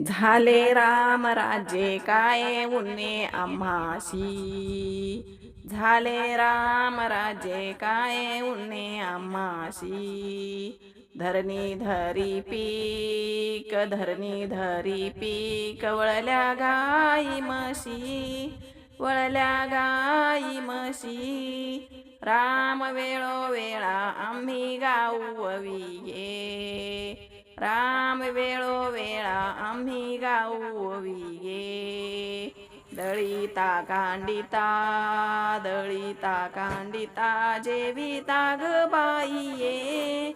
झाले राम राज्ये काय उन्ने आम्हासी. झाले राम राज्ये काय उन्ने आम्हासी. धरणी धरी पीक धरणी धरी पीक वळल्या गाई म्हशी. वळल्या गाई म्हशी. राम वेळोवेळा आम्ही गाऊवी गे. राम वेळोवेळा आम्ही गाऊवी गे. दळीता कांडिता दळीता कांडिता जेविता ग बाईये.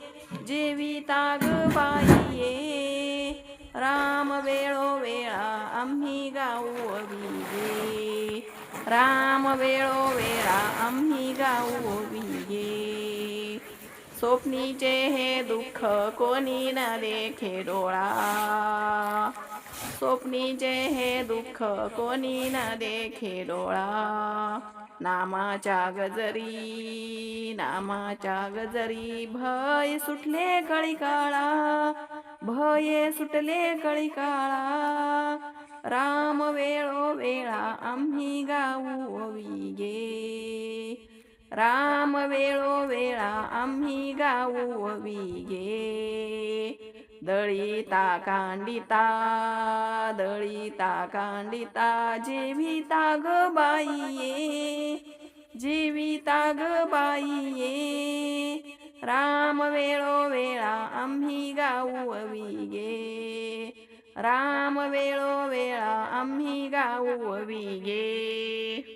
जेविता ग बाईये. राम वेळोवेळा आम्ही गाऊवी गे. राम वेळोवेळा आम्ही गाऊवी गे. स्वप्नीचे हे दुःख कोणी न देखे डोळा. स्वप्नीचे हे दुःख कोणी न देखे डोळा. नामाच्या गजरी नामाच्या गजरी भय सुटले कळिकाळा. भय सुटले कळिकाळा. राम वेळोवेळा आम्ही गाऊवी गे. राम वेळोवेळा आम्ही गाऊवी गे. दळीता कांडिता दळीता कांडिता जेविता ग बाईये. जेविता ग बाईये. राम वेळोवेळा आम्ही गाऊवी गे. राम वेळोवेळा आम्ही गाऊवी गे.